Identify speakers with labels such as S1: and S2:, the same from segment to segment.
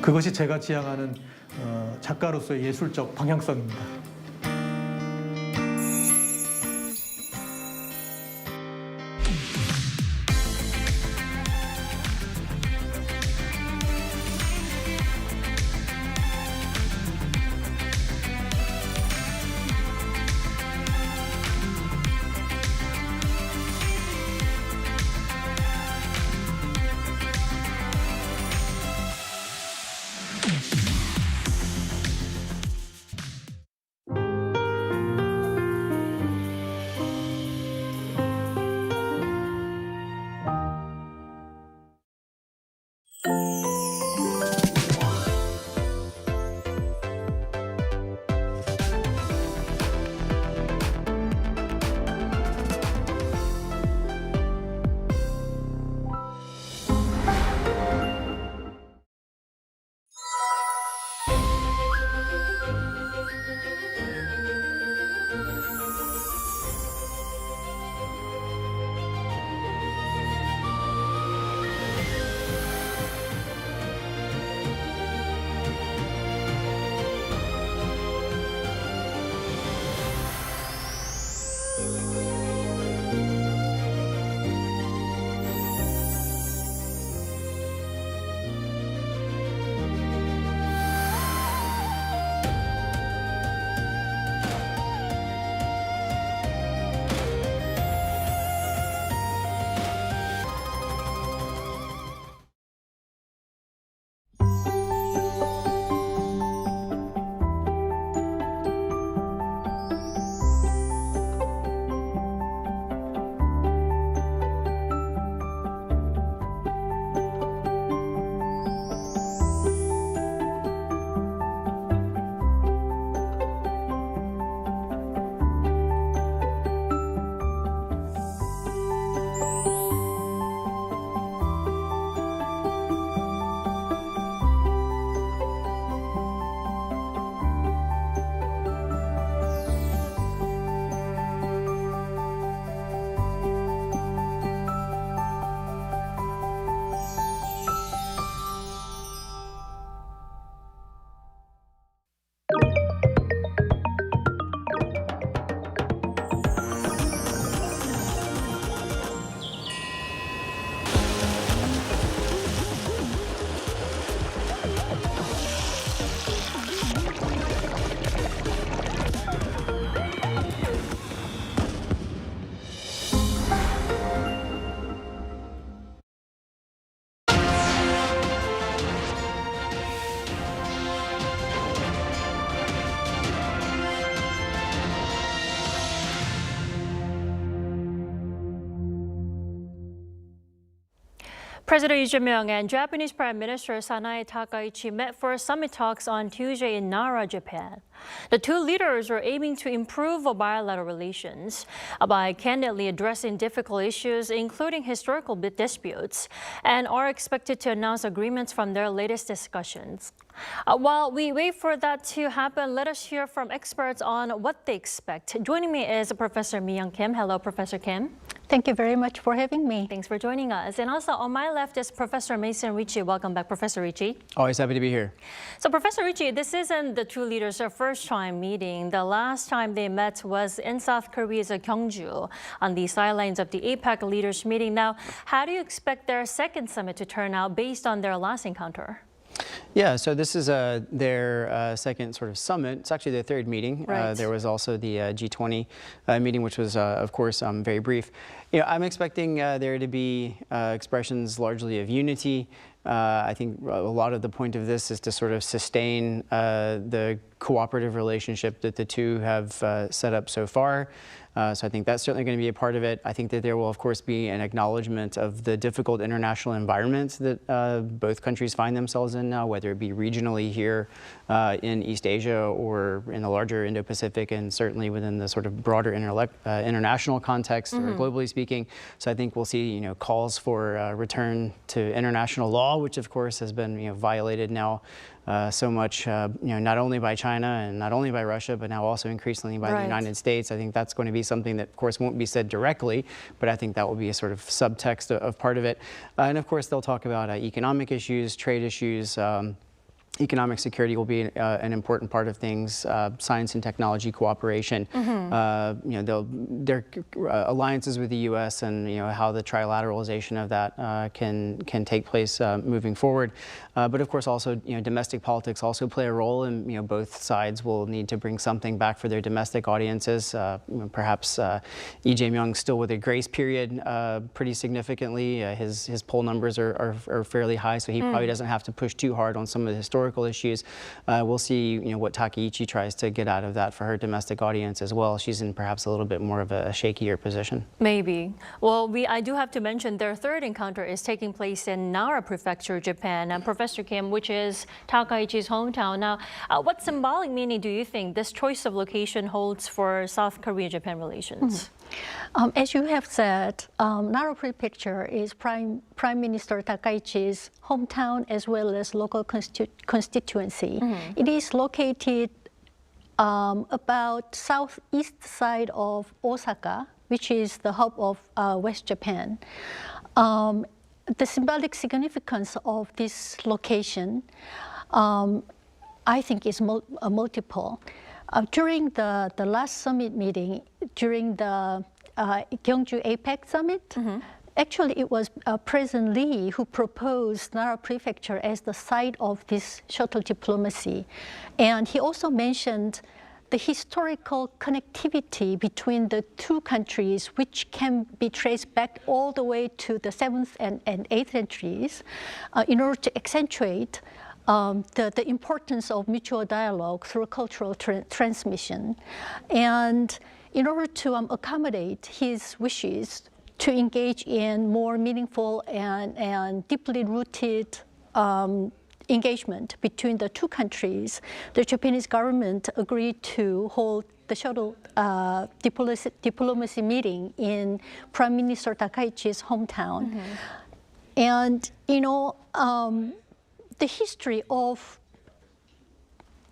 S1: 그것이 제가 지향하는 작가로서의 예술적 방향성입니다.
S2: President Lee Jae-myung and Japanese Prime Minister Sanaedakichi met for summit talks on Tuesday in Nara, Japan. The two leaders are aiming to improve bilateral relations by candidly addressing difficult issues, including historical disputes, and are expected to announce agreements from their latest discussions. While we wait for that to happen, let us hear from experts on what they expect. Joining me is Professor Mi-young Kim. Hello, Professor Kim.
S3: Thank you very much for having me.
S2: Thanks for joining us. And also on my left is Professor Mason Ricci. Welcome back, Professor Ricci.
S4: Always happy to be here.
S2: So Professor Ricci, this isn't the two leaders' first time meeting. The last time they met was in South Korea's Gyeongju on the sidelines of the APEC leaders meeting. Now, how do you expect their second summit to turn out based on their last encounter?
S4: Yeah, so this is their second sort of summit. It's actually their third meeting.
S2: Right.
S4: There was also the G20 meeting, which was, of course, very brief. You know, I'm expecting there to be expressions largely of unity. I think a lot of the point of this is to sort of sustain the cooperative relationship that the two have set up so far. So I think that's certainly going to be a part of it. I think that there will, of course, be an acknowledgement of the difficult international environment that both countries find themselves in now, whether it be regionally here in East Asia or in the larger Indo-Pacific, and certainly within the sort of broader international context, or globally speaking. So I think we'll see, you know, calls for return to international law, which of course has been, you know, violated now so much, you know, not only by China and not only by Russia, but now also increasingly by the United States. I think that's going to be something that, of course, won't be said directly, but I think that will be a sort of subtext of part of it. And of course, they'll talk about economic issues, trade issues, economic security will be an important part of things. Science and technology cooperation. Their alliances with the U.S. and how the trilateralization of that can take place moving forward. But of course, also domestic politics also play a role, and both sides will need to bring something back for their domestic audiences. Perhaps Lee Jae-myung still with a grace period pretty significantly. His poll numbers are fairly high, so he probably doesn't have to push too hard on some of the historical issues. We'll see what Takaichi tries to get out of that for her domestic audience as well. She's in perhaps a little bit more of a shakier position. Maybe.
S2: Well, I do have to mention their third encounter is taking place in Nara Prefecture, Japan. And Professor Kim, which is Takaichi's hometown. Now, what symbolic meaning do you think this choice of location holds for South Korea-Japan relations?
S3: As you have said, Nara Prefecture is Prime Minister Takaichi's hometown as well as local constituency. It is located about southeast side of Osaka, which is the hub of West Japan. The symbolic significance of this location, I think, is multiple. During the last summit meeting, during the Gyeongju APEC summit, actually it was President Lee who proposed Nara Prefecture as the site of this shuttle diplomacy. And he also mentioned the historical connectivity between the two countries, which can be traced back all the way to the 7th and 8th centuries, in order to accentuate the importance of mutual dialogue through cultural transmission. And in order to accommodate his wishes to engage in more meaningful and deeply rooted engagement between the two countries, the Japanese government agreed to hold the shuttle diplomacy meeting in Prime Minister Takaichi's hometown. And, the history of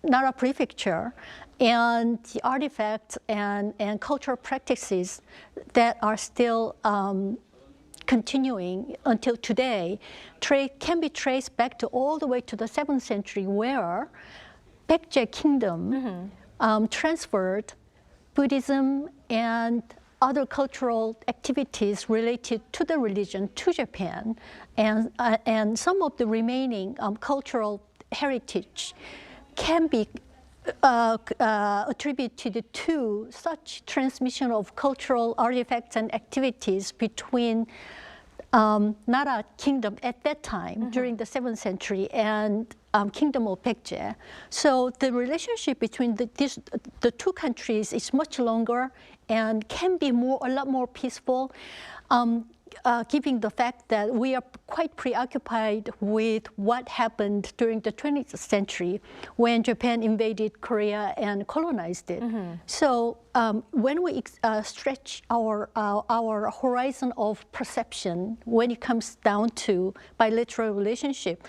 S3: Nara Prefecture and the artifacts and cultural practices that are still continuing until today can be traced back to all the way to the 7th century, where Baekje Kingdom transferred Buddhism and other cultural activities related to the religion to Japan, and some of the remaining cultural heritage can be attributed to such transmission of cultural artifacts and activities between Nara Kingdom at that time, during the 7th century, and Kingdom of Baekje. So the relationship between the two countries is much longer and can be a lot more peaceful, given the fact that we are quite preoccupied with what happened during the 20th century when Japan invaded Korea and colonized it. So when we stretch our horizon of perception when it comes down to bilateral relationship,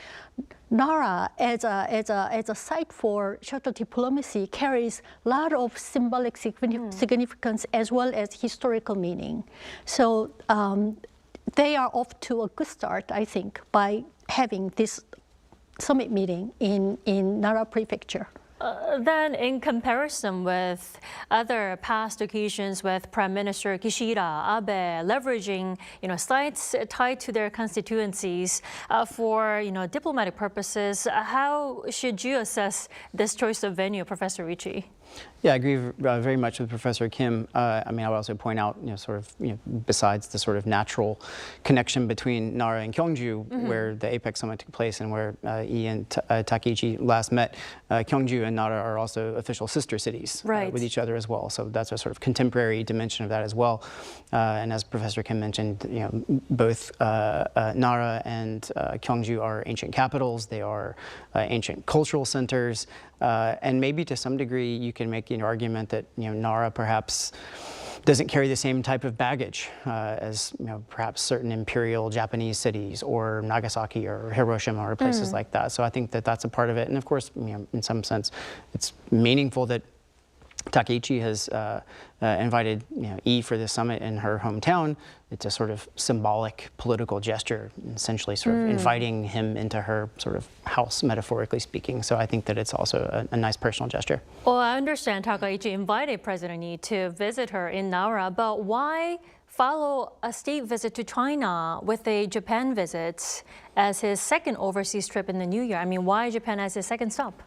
S3: Nara, as a site for shuttle diplomacy, carries a lot of symbolic significance as well as historical meaning. So they are off to a good start, I think, by having this summit meeting in Nara Prefecture.
S2: Then, in comparison with other past occasions with Prime Minister Kishida, Abe leveraging, sites tied to their constituencies for, diplomatic purposes, how should you assess this choice of venue, Professor Ricci?
S4: Yeah, I agree very much with Professor Kim. I would also point out, besides the sort of natural connection between Nara and Gyeongju, where the APEC summit took place and where Lee and Takaichi last met, Gyeongju and Nara are also official sister cities with each other as well. So that's a sort of contemporary dimension of that as well. And as Professor Kim mentioned, both Nara and Gyeongju are ancient capitals. They are ancient cultural centers. And maybe to some degree, you can make an argument that Nara perhaps doesn't carry the same type of baggage as perhaps certain imperial Japanese cities or Nagasaki or Hiroshima or places like that. So I think that that's a part of it. And of course, in some sense, it's meaningful that Takaichi has invited Yi for this summit in her hometown. It's a sort of symbolic political gesture, essentially sort of inviting him into her sort of house, metaphorically speaking. So I think that it's also a nice personal gesture.
S2: Well, I understand Takaichi invited President Yi to visit her in Nara, but why follow a state visit to China with a Japan visit as his second overseas trip in the new year? I mean, why Japan as his second stop?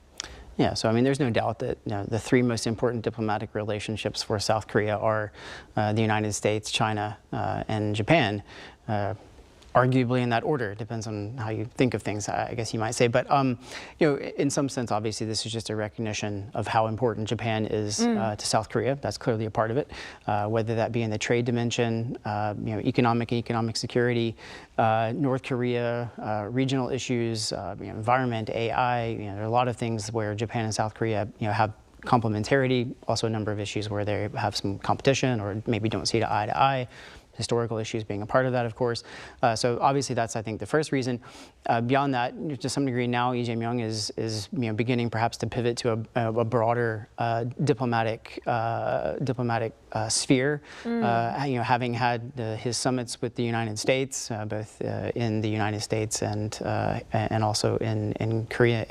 S4: Yeah, so I mean, there's no doubt that the three most important diplomatic relationships for South Korea are the United States, China, and Japan. Arguably in that order, depends on how you think of things, I guess you might say. But in some sense, obviously, this is just a recognition of how important Japan is to South Korea. That's clearly a part of it, whether that be in the trade dimension, economic security, North Korea, regional issues, environment, AI. There are a lot of things where Japan and South Korea, have complementarity. Also, a number of issues where they have some competition or maybe don't see eye to eye. Historical issues being a part of that, of course. So obviously that's, I think, the first reason. Beyond that, to some degree now, Lee Jae-myung is beginning perhaps to pivot to a broader diplomatic sphere. Having had his summits with the United States, both in the United States and also in Korea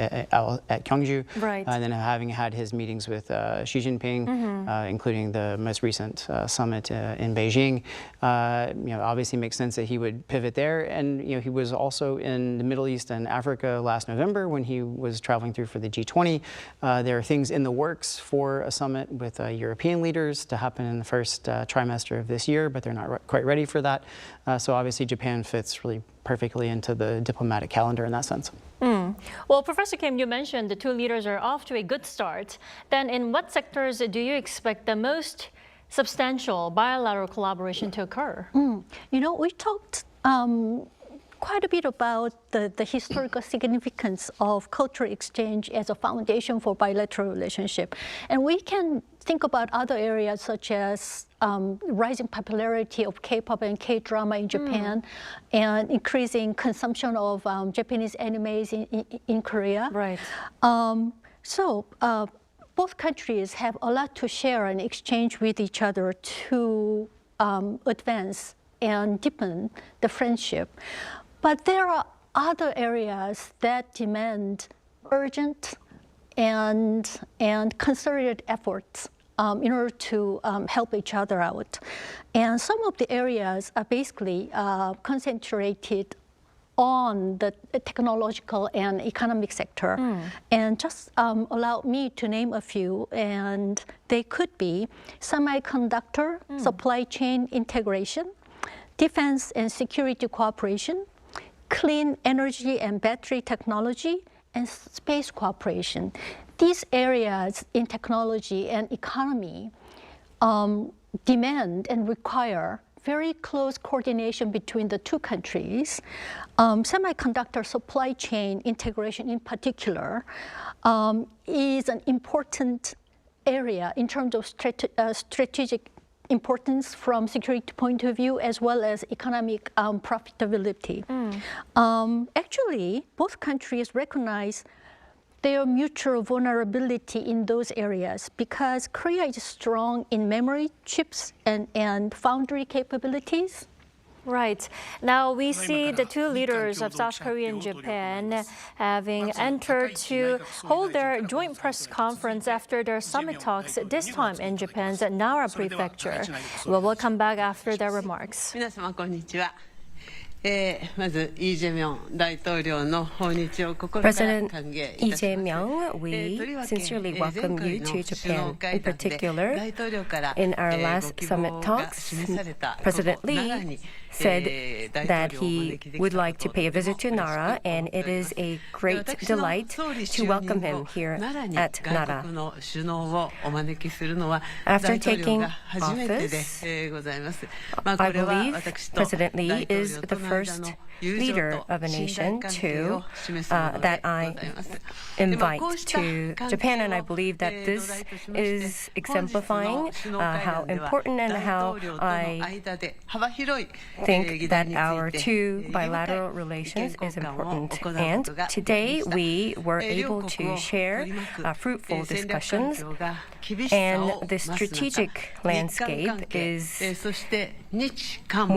S4: at Gyeongju.
S2: Right.
S4: And then having had his meetings with Xi Jinping, including the most recent summit in Beijing. Obviously makes sense that he would pivot there. And he was also in the Middle East and Africa last November when he was traveling through for the G20. There are things in the works for a summit with European leaders to happen in the first trimester of this year, but they're not quite ready for that. So obviously Japan fits really perfectly into the diplomatic calendar in that sense.
S2: Well, Professor Kim, you mentioned the two leaders are off to a good start. Then in what sectors do you expect the most substantial bilateral collaboration to occur?
S3: We talked quite a bit about the historical significance of cultural exchange as a foundation for bilateral relationship. And we can think about other areas such as rising popularity of K-pop and K-drama in Japan and increasing consumption of Japanese animes in Korea.
S2: Right.
S3: Both countries have a lot to share and exchange with each other to advance and deepen the friendship. But there are other areas that demand urgent and concerted efforts in order to help each other out. And some of the areas are basically concentrated on the technological and economic sector. And just allow me to name a few, and they could be semiconductor supply chain integration, defense and security cooperation, clean energy and battery technology, and space cooperation. These areas in technology and economy demand and require very close coordination between the two countries. Semiconductor supply chain integration in particular is an important area in terms of strategic importance from security point of view as well as economic profitability. Actually, both countries recognize their mutual vulnerability in those areas because Korea is strong in memory chips and foundry capabilities.
S2: Right. Now we see the two leaders of South Korea and Japan having entered to hold their joint press conference after their summit talks, this time in Japan's Nara Prefecture. We will come back after their remarks.
S5: まずイ・ジェミョン大統領の訪日を心から歓迎いたします。
S6: President Lee Jae-myung, we sincerely welcome you to Japan. In particular, in our last summit talks, President Lee said that he would like to pay a visit to Nara, and it is a great delight to welcome him here at Nara. After taking office, I believe President Lee is the first leader of a nation that I invite to Japan, and I believe that this is exemplifying how important and how I think that our two bilateral relations is important. And today we were able to share fruitful discussions, and the strategic landscape is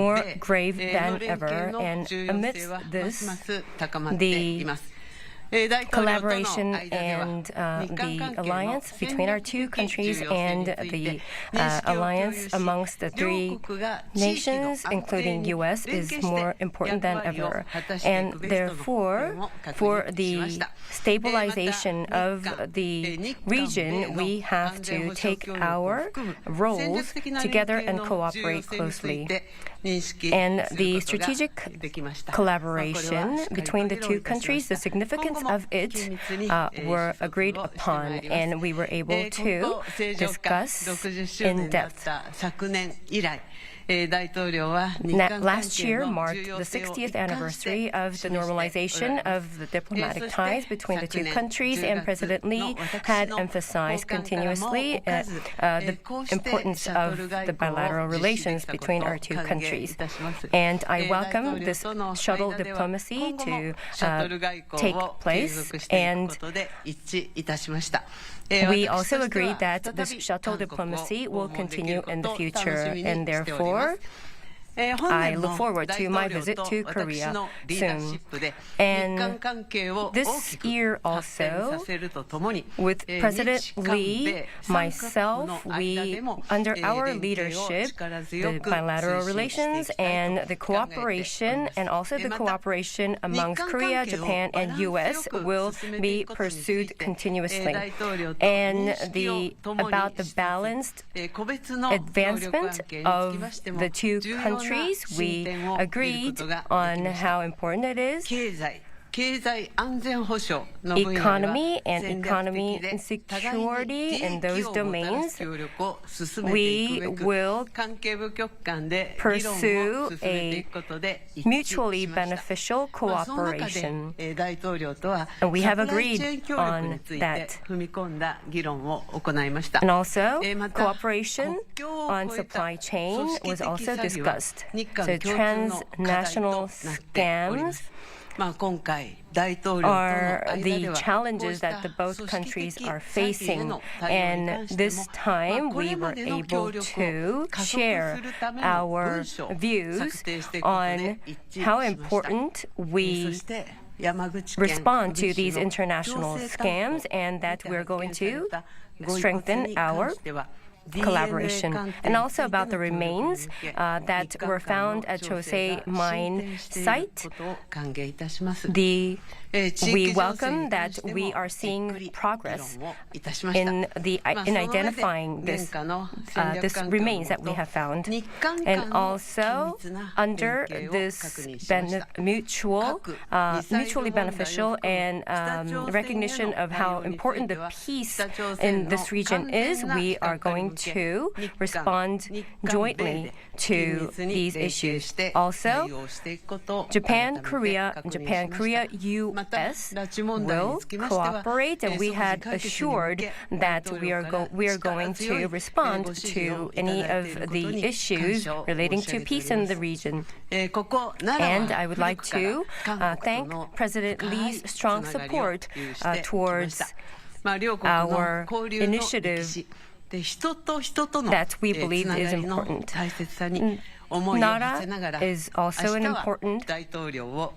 S6: more grave than ever. And amidst this, the collaboration and the alliance between our two countries and the alliance amongst the three nations, including U.S., is more important than ever. And therefore, for the stabilization of the region, we have to take our roles together and cooperate closely. And the strategic collaboration between the two countries, the significance of it were agreed upon, and we were able to discuss in depth. Last year marked the 60th anniversary of the normalization of the diplomatic ties between the two countries, and President Lee had emphasized continuously the importance of the bilateral relations between our two countries. And I welcome this shuttle diplomacy to take place, and we also agreed that this shuttle diplomacy will continue in the future, and therefore I look forward to my visit to Korea soon. And this year also, with President Lee, myself, we, under our leadership, the bilateral relations and the cooperation, and also the cooperation amongst Korea, Japan, and U.S. will be pursued continuously. And about the balanced advancement of the two countries, we agreed on how important it is. Economy and economy security in those domains, we will pursue a mutually beneficial cooperation. And we have agreed on that. And also, cooperation on supply chain was also discussed. So transnational scams are the challenges that both countries are facing. And this time we were able to share our views on how important we respond to these international scams, and that we're going to strengthen our collaboration. And also about the remains that were found at Chosei mine site. We welcome that we are seeing progress in identifying this remains that we have found, and also under this mutually beneficial and recognition of how important the peace in this region is, we are going to respond jointly to these issues. Also, Japan, Korea, U.S. will cooperate, and we had assured that we are going to respond to any of the issues relating to peace in the region. And I would like to thank President Lee's strong support towards our initiative that we believe is important. Nara is also an important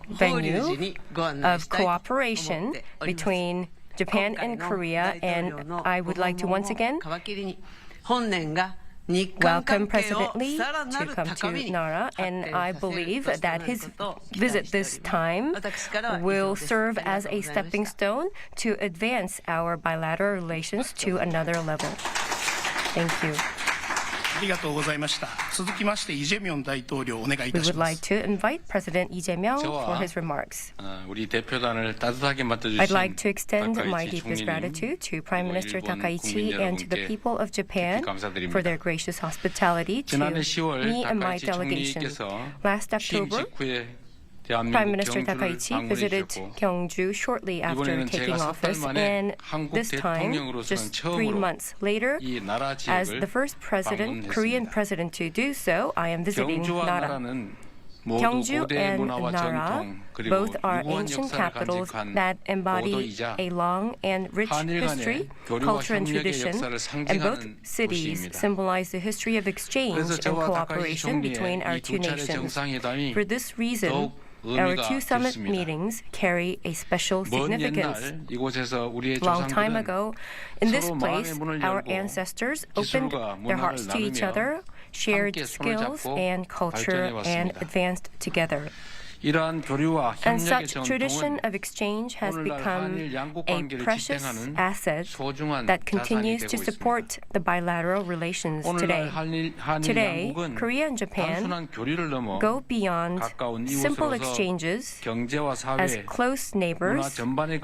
S6: venue of cooperation between Japan and Korea, and I would like to once again welcome President Lee to come to Nara, and I believe that his visit this time will serve as a stepping stone to advance our bilateral relations to another level. Thank you. We would like to invite President Lee Jae-myung for his remarks. I'd like to extend my deepest gratitude to Prime Minister Takaichi and to the people of Japan for their gracious hospitality to me and my delegation. Last October, Prime Minister Takaichi visited Gyeongju shortly after taking office, and this time, just 3 months later, as the first Korean president to do so, I am visiting Nara. Gyeongju and Nara both are ancient capitals that embody a long and rich history, culture, and tradition, and both cities symbolize the history of exchange and cooperation between our two nations. For this reason, our two summit meetings carry a special significance. Long time ago, in this place, our ancestors opened their hearts to each other, shared skills and culture, and advanced together. And such tradition of exchange has become a precious asset that continues to support the bilateral relations today. Today, Korea and Japan go beyond simple exchanges as close neighbors,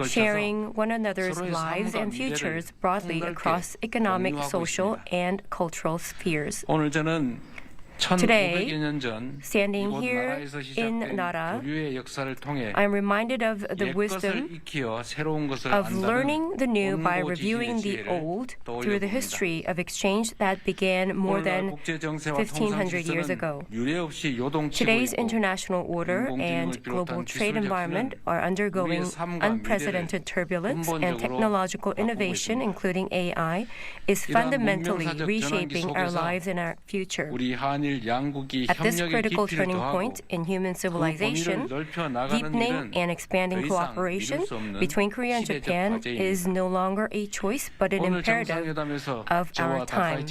S6: sharing one another's lives and futures broadly across economic, social, and cultural spheres. Today, standing here in Nara, I am reminded of the wisdom of learning the new by reviewing the old through the history of exchange that began more than 1,500 years ago. Today's international order and global trade environment are undergoing unprecedented turbulence, and technological innovation, including AI, is fundamentally reshaping our lives and our future. At this critical turning point in human civilization, deepening and expanding cooperation between Korea and Japan is no longer a choice but an imperative of our time.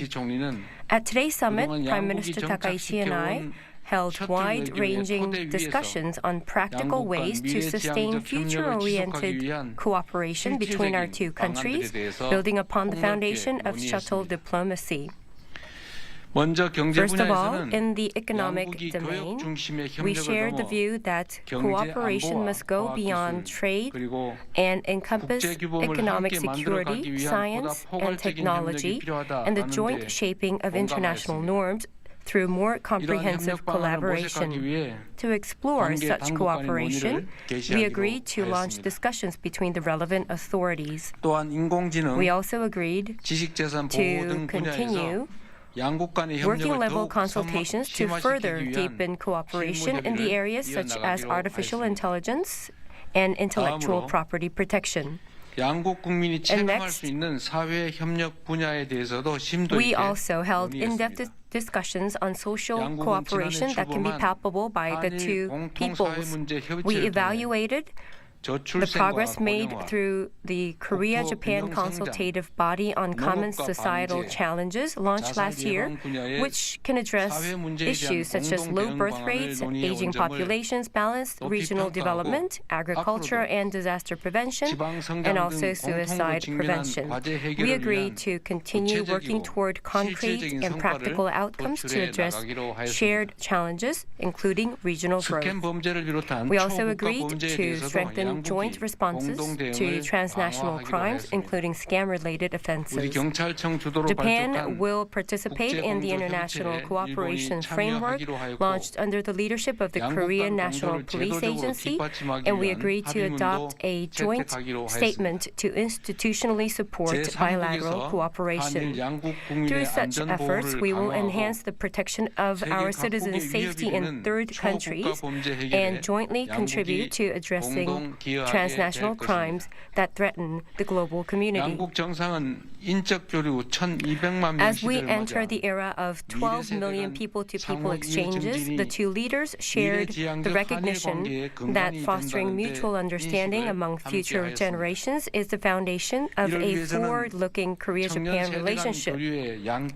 S6: At today's summit, Prime Minister Takaichi and I held wide-ranging discussions on practical ways to sustain future-oriented cooperation between our two countries, building upon the foundation of shuttle diplomacy. First of all, in the economic domain, we share the view that cooperation must go beyond trade and encompass economic security, science, and technology, and the joint shaping of international norms through more comprehensive collaboration. To explore such cooperation, we agreed to launch discussions between the relevant authorities. We also agreed to continue working-level consultations to further deepen cooperation in the areas such as artificial intelligence and intellectual property protection. And next, we also held in-depth discussions on social cooperation that can be palpable by the two peoples. We evaluated the progress made through the Korea-Japan Consultative Body on Common Societal Challenges launched last year, which can address issues such as low birth rates, aging populations, balanced regional development, agriculture and disaster prevention, and also suicide prevention. We agreed to continue working toward concrete and practical outcomes to address shared challenges, including regional growth. We also agreed to strengthen joint responses to transnational crimes, including scam-related offenses. Japan will participate in the international cooperation framework launched under the leadership of the Korean National Police Agency, and we agreed to adopt a joint statement to institutionally support bilateral cooperation. Through such efforts, we will enhance the protection of our citizens' safety in third countries and jointly contribute to addressing transnational crimes that threaten the global community. As we enter the era of 12 million people-to-people exchanges, the two leaders shared the recognition that fostering mutual understanding among future generations is the foundation of a forward-looking Korea-Japan relationship.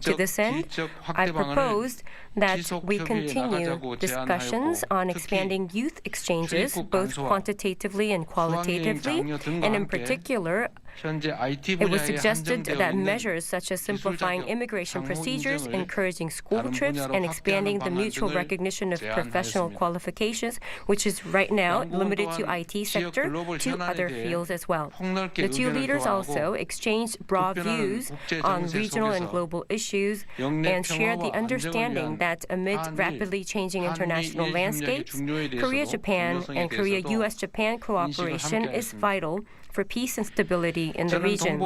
S6: To this end, I proposed that we continue discussions on expanding youth exchanges, both quantitatively and qualitatively, and in particular, It was suggested that measures such as simplifying immigration procedures, encouraging school trips, and expanding the mutual recognition of professional qualifications, which is right now limited to IT sector, to other fields as well. The two leaders also exchanged broad views on regional and global issues and shared the understanding that amid rapidly changing international landscapes, Korea-Japan and Korea-US-Japan cooperation is vital for peace and stability in the region.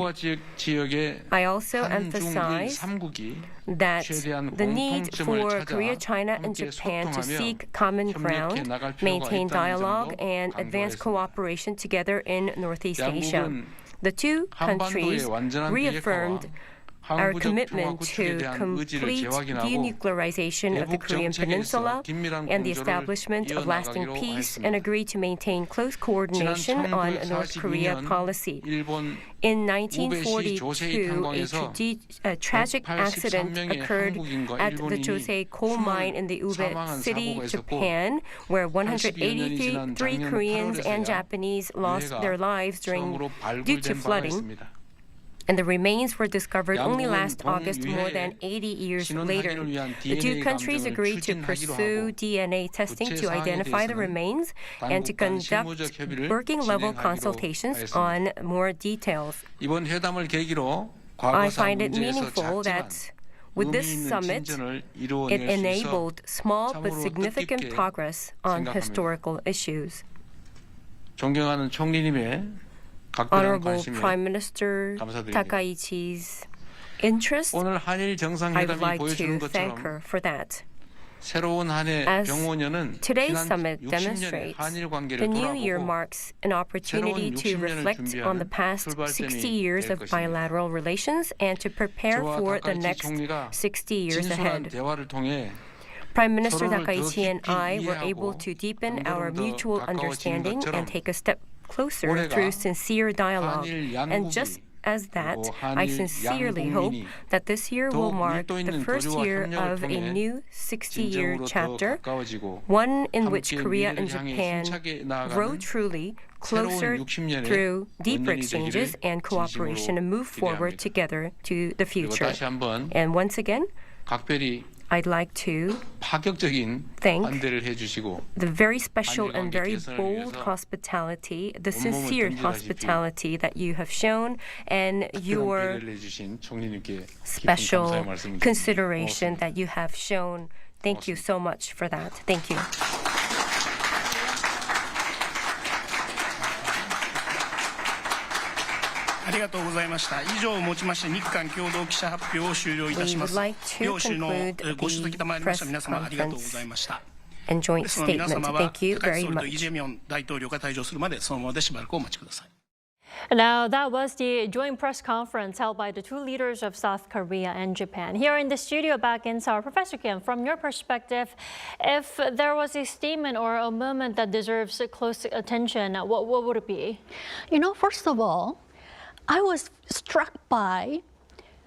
S6: I also emphasize that the need for Korea, China, and Japan to seek common ground, maintain dialogue, and advance cooperation together in Northeast Asia. The two countries reaffirmed our commitment to complete denuclearization of the Korean Peninsula and the establishment of lasting peace, and agreed to maintain close coordination on North Korea policy. In 1942, a tragic accident occurred at the Josei coal mine in the Ube city, Japan, where 183 Koreans and Japanese lost their lives due to flooding. And the remains were discovered only last August, more than 80 years later. The two countries agreed to pursue DNA testing to identify the remains and to conduct working-level consultations on more details. I find it meaningful that with this summit, it enabled small but significant progress on historical issues. Honorable Prime Minister Takaichi's interest, I would like to thank her for that. As today's summit demonstrates, the new year marks an opportunity to reflect on the past 60 years of bilateral relations and to prepare for the next 60 years ahead. Prime Minister Takaichi and I were able to deepen our mutual understanding and take a step closer through sincere dialogue. And just as that, I sincerely hope that this year will mark the first year of a new 60-year chapter, one in which Korea and Japan grow truly closer through deeper exchanges and cooperation and move forward together to the future. And once again, I'd like to thank the very special and very bold hospitality, the sincere hospitality that you have shown, and your special consideration that you have shown. Thank you so much for that. Thank you.
S7: ありがとうございました。以上をもちまして日韓共同記者発表を終了いたします。両首脳ご出席賜りました皆様ありがとうございました。
S6: And joint statement. Thank you very much.
S7: イ・ジェミョン大統領が退場するまでそのままでしばらくお待ちください。
S2: Now, that was the joint press conference held by the two leaders of South Korea and Japan. Here in the studio back in Seoul, Professor Kim, from your perspective, if there was a statement or a moment that deserves close attention, what would it be?
S3: You know, first of all, I was struck by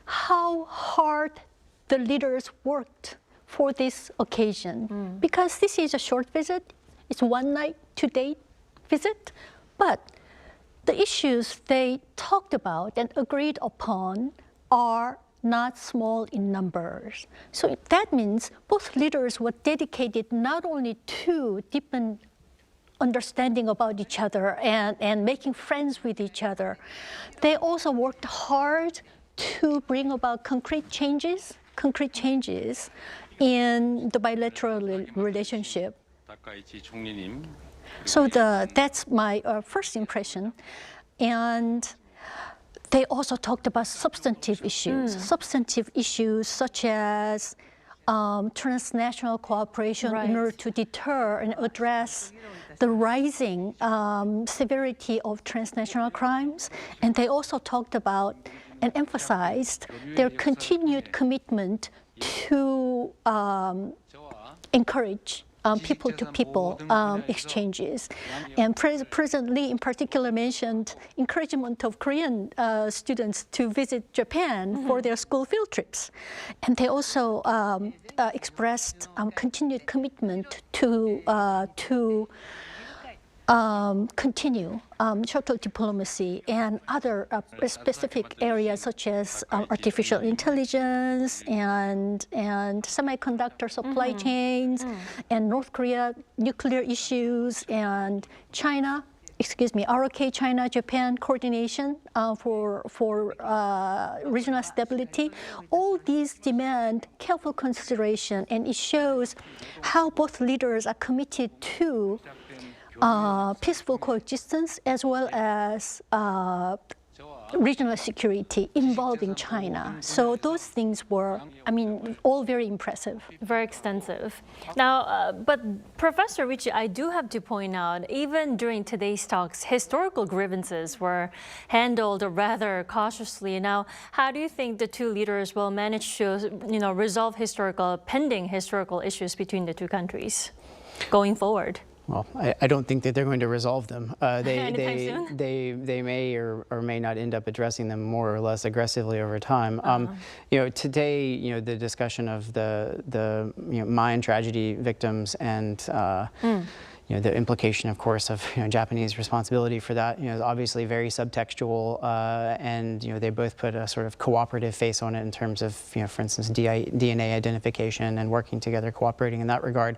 S3: how hard the leaders worked for this occasion. Because this is a short visit, it's 1 night, 2-day visit, but the issues they talked about and agreed upon are not small in numbers. So that means both leaders were dedicated not only to deepen understanding about each other and making friends with each other, they also worked hard to bring about concrete changes in the bilateral relationship. So that's my first impression. And they also talked about substantive issues such as transnational cooperation in order to deter and address the rising severity of transnational crimes. And they also talked about and emphasized their continued commitment to encourage people-to-people exchanges. And President Lee in particular mentioned encouragement of Korean students to visit Japan for their school field trips. And they also expressed continued commitment to continue shuttle diplomacy and other specific areas such as artificial intelligence and semiconductor supply chains and North Korea nuclear issues and ROK-China-Japan coordination for regional stability. All these demand careful consideration, and it shows how both leaders are committed to peaceful coexistence as well as regional security involving China. So those things were, all very impressive.
S2: Very extensive. Now, but Professor Ricci, I do have to point out, even during today's talks, historical grievances were handled rather cautiously. Now, how do you think the two leaders will manage to, resolve pending historical issues between the two countries going forward?
S4: Well, I don't think that they're going to resolve them.
S2: Anytime soon?
S4: They may or may not end up addressing them more or less aggressively over time. Today, the discussion of the Mayan tragedy victims and the implication, of course, of Japanese responsibility for that, is obviously very subtextual, and they both put a sort of cooperative face on it in terms of, for instance, DNA identification and working together, cooperating in that regard.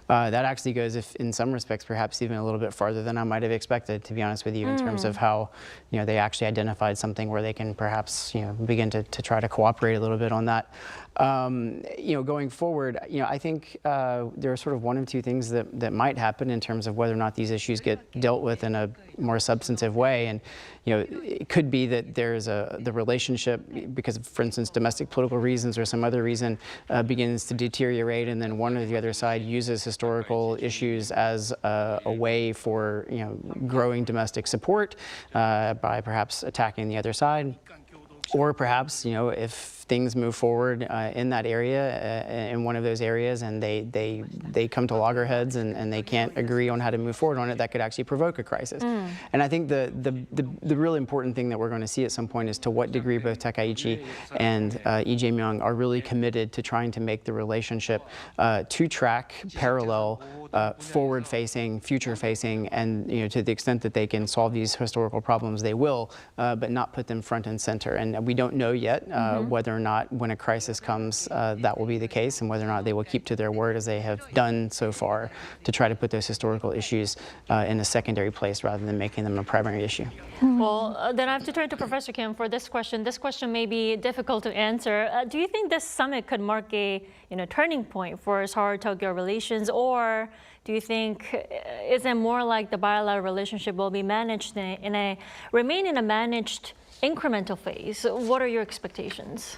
S4: That actually goes, in some respects, perhaps even a little bit farther than I might have expected, to be honest with you, in terms of how they actually identified something where they can perhaps begin to try to cooperate a little bit on that. Going forward, I think there are sort of one of two things that might happen in terms of whether or not these issues get dealt with in a more substantive way. And it could be that there's the relationship, because of, for instance, domestic political reasons or some other reason, begins to deteriorate, and then one or the other side uses historical issues as a way for growing domestic support by perhaps attacking the other side. Or perhaps, if things move forward in that area, in one of those areas, and they come to loggerheads and they can't agree on how to move forward on it, that could actually provoke a crisis. And I think the really important thing that we're going to see at some point is to what degree both Takaichi and Lee Jae-myung are really committed to trying to make the relationship two-track, parallel, forward-facing, future-facing, and to the extent that they can solve these historical problems, they will, but not put them front and center. And we don't know yet whether or not, when a crisis comes, that will be the case, and whether or not they will keep to their word as they have done so far to try to put those historical issues in a secondary place rather than making them a primary issue.
S2: Well, then I have to turn to Professor Kim for this question. This question may be difficult to answer. Do you think this summit could mark a turning point for Seoul-Tokyo relations, or do you think is it more like the bilateral relationship will be managed remain in a managed incremental phase? What are your expectations?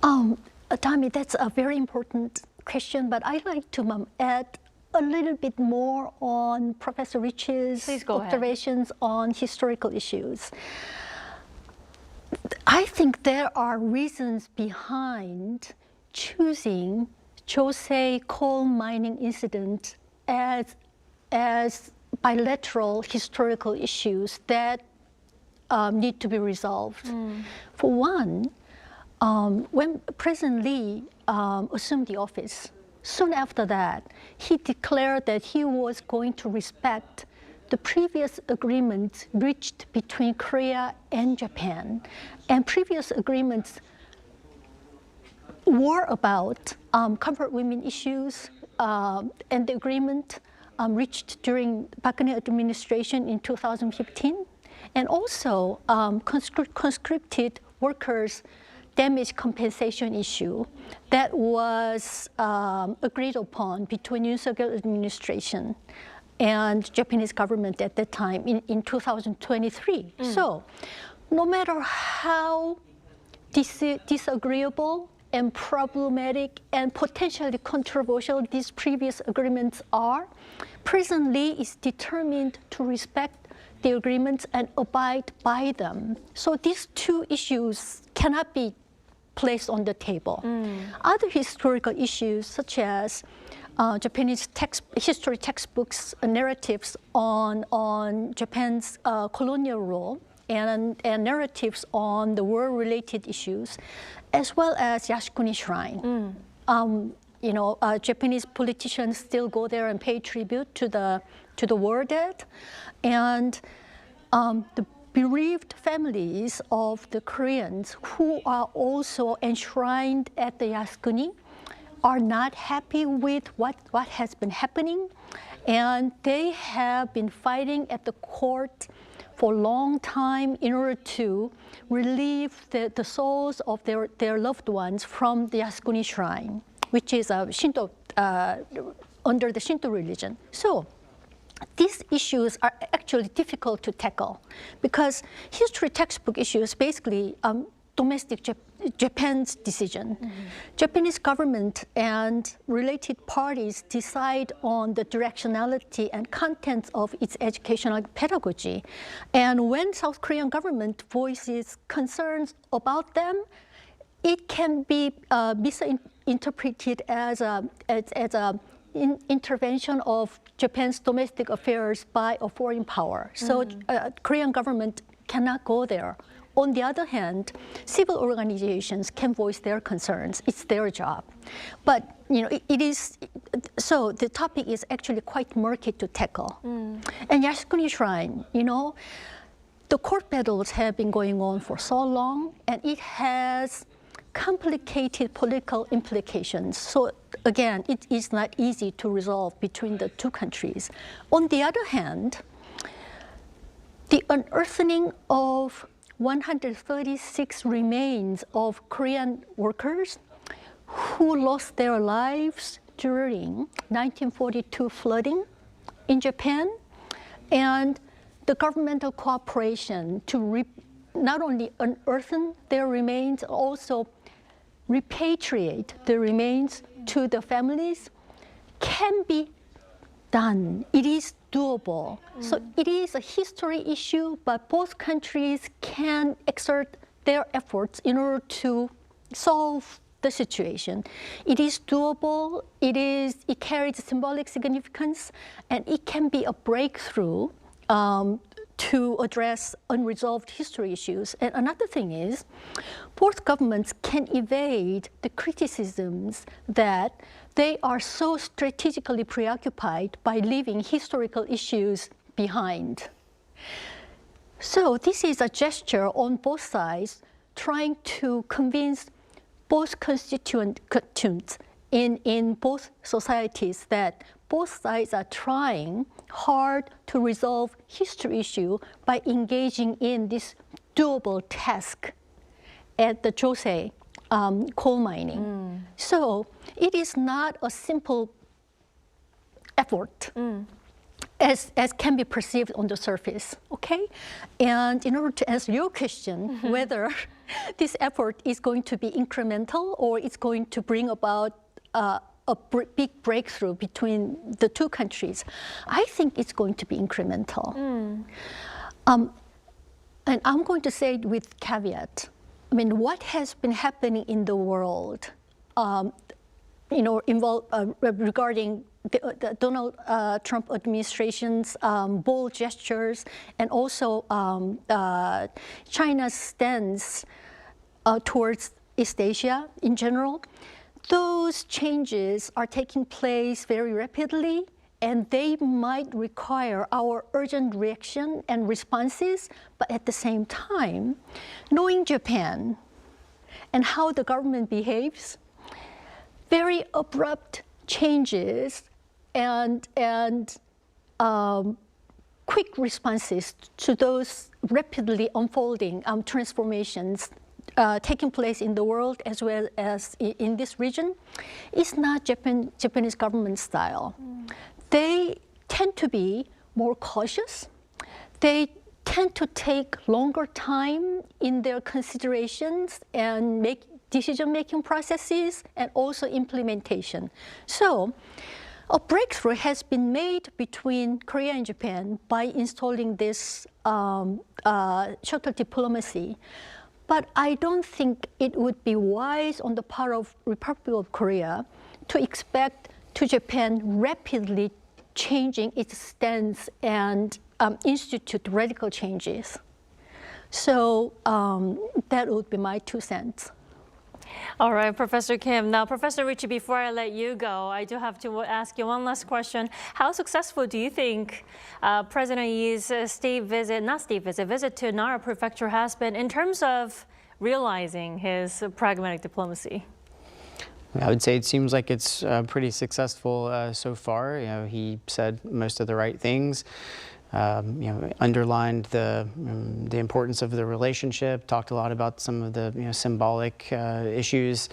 S3: Tommy, that's a very important question, but I'd like to add a little bit more on Professor Ricci's observations on historical issues. I think there are reasons behind choosing Josei coal mining incident as bilateral historical issues that need to be resolved. For one, when President Lee assumed the office, soon after that, he declared that he was going to respect the previous agreements reached between Korea and Japan. And previous agreements were about comfort women issues, and the agreement reached during Park Geun-hye administration in 2015, and also conscripted workers' damage compensation issue that was agreed upon between Yoon Suk-yeol administration and Japanese government at that time in 2023. So no matter how disagreeable and problematic and potentially controversial these previous agreements are, President Lee is determined to respect the agreements and abide by them. So these two issues cannot be placed on the table. Other historical issues, such as Japanese history textbooks narratives on Japan's colonial role and narratives on the war-related issues, as well as Yasukuni Shrine. Japanese politicians still go there and pay tribute to the war dead, and the bereaved families of the Koreans who are also enshrined at the Yasukuni are not happy with what has been happening, and they have been fighting at the court for a long time in order to relieve the souls of their loved ones from the Yasukuni shrine, which is a Shinto, under the Shinto religion. So these issues are actually difficult to tackle because history textbook issues basically domestic Japan's decision. Japanese government and related parties decide on the directionality and contents of its educational pedagogy. And when South Korean government voices concerns about them, it can be misinterpreted as an intervention of Japan's domestic affairs by a foreign power. So Korean government cannot go there. On the other hand, civil organizations can voice their concerns. It's their job. But it is, so the topic is actually quite murky to tackle. And Yasukuni Shrine, the court battles have been going on for so long, and it has complicated political implications. So again, it is not easy to resolve between the two countries. On the other hand, the unearthing of 136 remains of Korean workers who lost their lives during 1942 flooding in Japan, and the governmental cooperation to not only unearth their remains, also repatriate the remains to the families can be done. It is doable. So it is a history issue, but both countries can exert their efforts in order to solve the situation. It is doable, it carries symbolic significance, and it can be a breakthrough to address unresolved history issues. And another thing is, both governments can evade the criticisms that they are so strategically preoccupied by leaving historical issues behind. So this is a gesture on both sides trying to convince both constituents in both societies that both sides are trying hard to resolve history issue by engaging in this doable task at the Josei coal mining. So it is not a simple effort as can be perceived on the surface, okay? And in order to answer your question, whether this effort is going to be incremental or it's going to bring about a big breakthrough between the two countries, I think it's going to be incremental. And I'm going to say it with caveat. I mean, what has been happening in the world, regarding the Donald Trump administration's bold gestures and also China's stance towards East Asia in general, those changes are taking place very rapidly, and they might require our urgent reaction and responses. But at the same time, knowing Japan and how the government behaves, very abrupt changes and quick responses to those rapidly unfolding transformations taking place in the world as well as in this region is not Japanese government style. They tend to be more cautious. They tend to take longer time in their considerations and make decision-making processes and also implementation. So a breakthrough has been made between Korea and Japan by installing this shuttle diplomacy. But I don't think it would be wise on the part of Republic of Korea to expect to Japan rapidly changing its stance and institute radical changes. So that would be my 2 cents.
S2: All right, Professor Kim. Now, Professor Richie, before I let you go, I do have to ask you one last question. How successful do you think President Yi's visit to Nara Prefecture has been in terms of realizing his pragmatic diplomacy?
S4: I would say it seems like it's pretty successful so far. He said most of the right things. Underlined the importance of the relationship, talked a lot about some of the symbolic issues,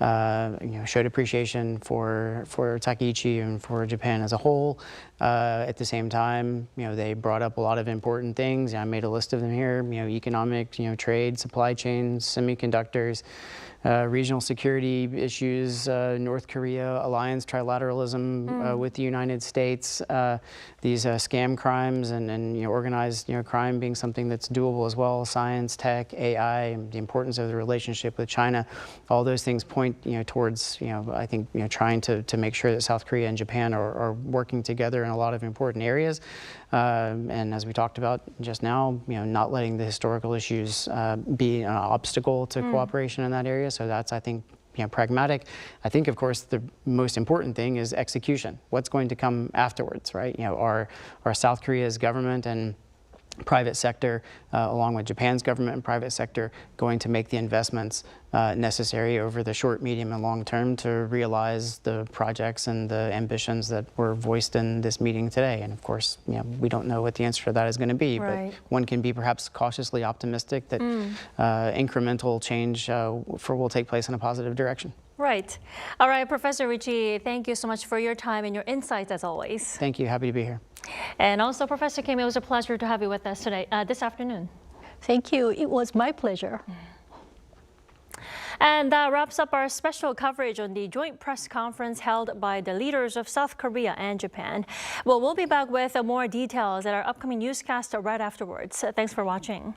S4: showed appreciation for Takaichi and for Japan as a whole. At the same time, they brought up a lot of important things. I made a list of them here. Economic, trade, supply chains, semiconductors. Regional security issues, North Korea alliance, trilateralism with the United States, these scam crimes and organized crime being something that's doable as well, science, tech, AI, the importance of the relationship with China. All those things point towards I think trying to make sure that South Korea and Japan are working together in a lot of important areas. And as we talked about just now, not letting the historical issues be an obstacle to cooperation in that area. So that's, I think, pragmatic. I think, of course, the most important thing is execution. What's going to come afterwards, right? Are South Korea's government and private sector, along with Japan's government and private sector, going to make the investments necessary over the short, medium, and long term to realize the projects and the ambitions that were voiced in this meeting today? And of course, we don't know what the answer to that is going to be,
S2: right.
S4: But one can be perhaps cautiously optimistic that incremental change will take place in a positive direction.
S2: Right. All right, Professor Richie, thank you so much for your time and your insights as always.
S4: Thank you. Happy to be here.
S2: And also, Professor Kim, it was a pleasure to have you with us today, this afternoon.
S3: Thank you. It was my pleasure.
S2: And that wraps up our special coverage on the joint press conference held by the leaders of South Korea and Japan. Well, we'll be back with more details at our upcoming newscast right afterwards. Thanks for watching.